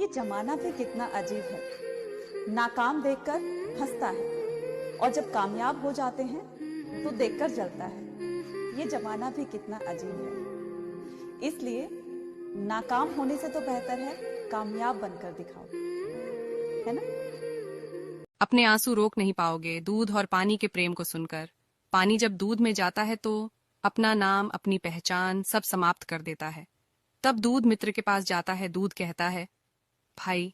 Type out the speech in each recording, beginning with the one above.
ये जमाना भी कितना अजीब है। नाकाम देखकर हंसता है और जब कामयाब हो जाते हैं तो देखकर जलता है। ये जमाना भी कितना अजीब है। इसलिए नाकाम होने से तो बेहतर है कामयाब बनकर दिखाओ, है ना। अपने आंसू रोक नहीं पाओगे दूध और पानी के प्रेम को सुनकर। पानी जब दूध में जाता है तो अपना नाम, अपनी पहचान सब समाप्त कर देता है। तब दूध मित्र के पास जाता है। दूध कहता है, भाई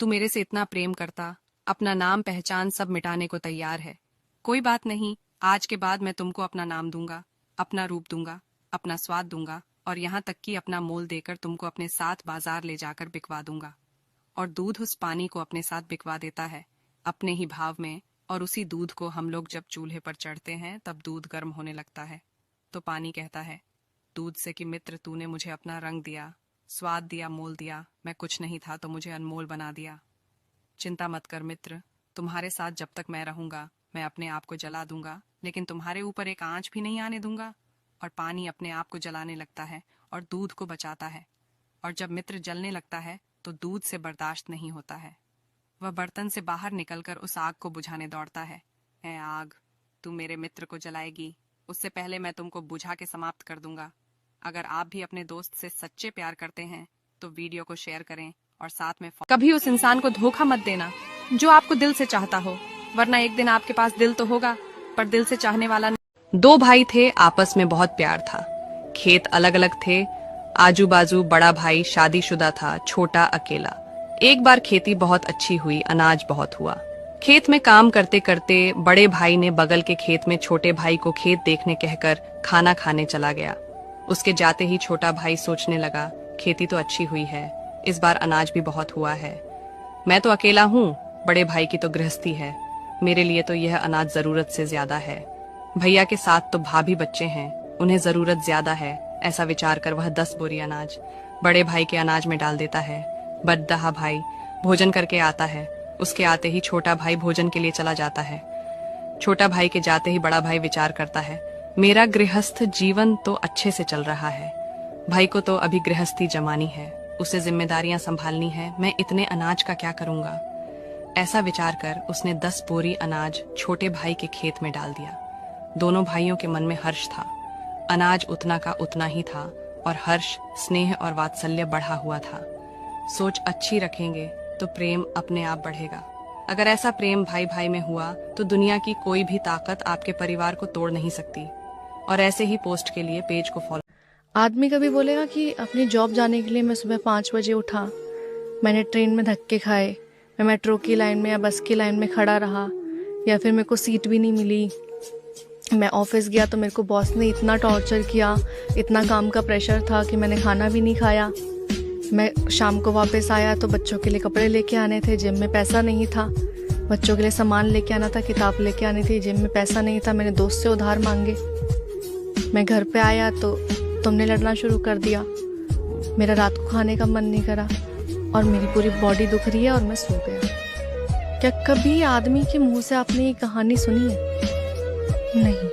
तू मेरे से इतना प्रेम करता, अपना नाम पहचान सब मिटाने को तैयार है। कोई बात नहीं, आज के बाद मैं तुमको अपना नाम दूंगा, अपना रूप दूंगा, अपना स्वाद दूंगा और यहाँ तक कि अपना मोल देकर तुमको अपने साथ बाजार ले जाकर बिकवा दूंगा। और दूध उस पानी को अपने साथ बिकवा देता है अपने ही भाव में। और उसी दूध को हम लोग जब चूल्हे पर चढ़ते हैं तब दूध गर्म होने लगता है। तो पानी कहता है दूध से कि मित्र तूने मुझे अपना रंग दिया, स्वाद दिया, मोल दिया, मैं कुछ नहीं था तो मुझे अनमोल बना दिया। चिंता मत कर मित्र, तुम्हारे साथ जब तक मैं रहूंगा मैं अपने आप को जला दूंगा, लेकिन तुम्हारे ऊपर एक आंच भी नहीं आने दूंगा। और पानी अपने आप को जलाने लगता है और दूध को बचाता है। और जब मित्र जलने लगता है तो दूध से बर्दाश्त नहीं होता है। वह बर्तन से बाहर निकलकर उस आग को बुझाने दौड़ता है। ऐ आग, तू मेरे मित्र को जलाएगी, उससे पहले मैं तुमको बुझा के समाप्त कर दूंगा। अगर आप भी अपने दोस्त से सच्चे प्यार करते हैं तो वीडियो को शेयर करें और साथ में कभी उस इंसान को धोखा मत देना जो आपको दिल से चाहता हो, वरना एक दिन आपके पास दिल तो होगा पर दिल से चाहने वाला नहीं। दो भाई थे, आपस में बहुत प्यार था। खेत अलग अलग थे, आजू बाजू। बड़ा भाई शादीशुदा था, छोटा अकेला। एक बार खेती बहुत अच्छी हुई, अनाज बहुत हुआ। खेत में काम करते करते बड़े भाई ने बगल के खेत में छोटे भाई को खेत देखने कहकर खाना खाने चला गया। उसके जाते ही छोटा भाई सोचने लगा, खेती तो अच्छी हुई है, इस बार अनाज भी बहुत हुआ है। मैं तो अकेला हूँ, बड़े भाई की तो गृहस्थी है, मेरे लिए तो यह अनाज जरूरत से ज्यादा है। भैया के साथ तो भाभी बच्चे हैं, उन्हें जरूरत ज्यादा है। ऐसा विचार कर वह 10 बोरी अनाज बड़े भाई के अनाज में डाल देता है। बददहा भाई भोजन करके आता है, उसके आते ही छोटा भाई भोजन के लिए चला जाता है। छोटा भाई के जाते ही बड़ा भाई विचार करता है, मेरा गृहस्थ जीवन तो अच्छे से चल रहा है, भाई को तो अभी गृहस्थी जमानी है, उसे जिम्मेदारियां संभालनी है, मैं इतने अनाज का क्या करूंगा। ऐसा विचार कर उसने 10 बोरी अनाज छोटे भाई के खेत में डाल दिया। दोनों भाइयों के मन में हर्ष था, अनाज उतना का उतना ही था और हर्ष, स्नेह और वात्सल्य बढ़ा हुआ था। सोच अच्छी रखेंगे तो प्रेम अपने आप बढ़ेगा। अगर ऐसा प्रेम भाई भाई में हुआ तो दुनिया की कोई भी ताकत आपके परिवार को तोड़ नहीं सकती। और ऐसे ही पोस्ट के लिए पेज को फॉलो। आदमी कभी बोलेगा कि अपनी जॉब जाने के लिए मैं सुबह 5 बजे उठा, मैंने ट्रेन में धक्के खाए, मैं मेट्रो की लाइन में या बस की लाइन में खड़ा रहा, या फिर मेरे को सीट भी नहीं मिली, मैं ऑफिस गया तो मेरे को बॉस ने इतना टॉर्चर किया, इतना काम का प्रेशर था कि मैंने खाना भी नहीं खाया, मैं शाम को वापस आया तो बच्चों के लिए कपड़े लेके आने थे, जेब में पैसा नहीं था, बच्चों के लिए सामान लेके आना था, किताब लेके आनी थी, जेब में पैसा नहीं था, मैंने दोस्त से उधार मांगे। मैं घर पे आया तो तुमने लड़ना शुरू कर दिया, मेरा रात को खाने का मन नहीं करा और मेरी पूरी बॉडी दुख रही है और मैं सो गया। क्या कभी आदमी के मुंह से आपने ये कहानी सुनी है? नहीं।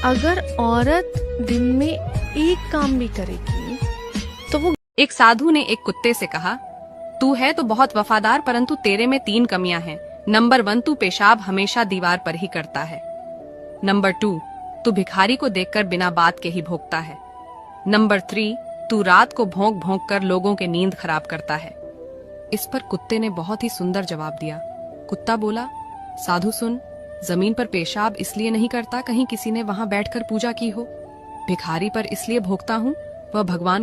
अगर औरत दिन में एक काम भी करेगी तो वो। एक साधु ने एक कुत्ते से कहा, तू है तो बहुत वफादार परंतु तेरे में 3 कमियां हैं। नंबर 1, तू पेशाब हमेशा दीवार पर ही करता है। नंबर 2, तू भिखारी को देखकर बिना बात के ही भोंकता है। नंबर 3, तू रात को भौंक भौंक कर लोगों के नींद खराब करता है। इस पर कुत्ते ने बहुत ही सुंदर जवाब दिया। कुत्ता बोला, साधु सुन, जमीन पर पेशाब इसलिए नहीं करता कहीं किसी ने वहां बैठकर पूजा की हो। भिखारी पर इसलिए भोंकता हूँ, वह भगवान को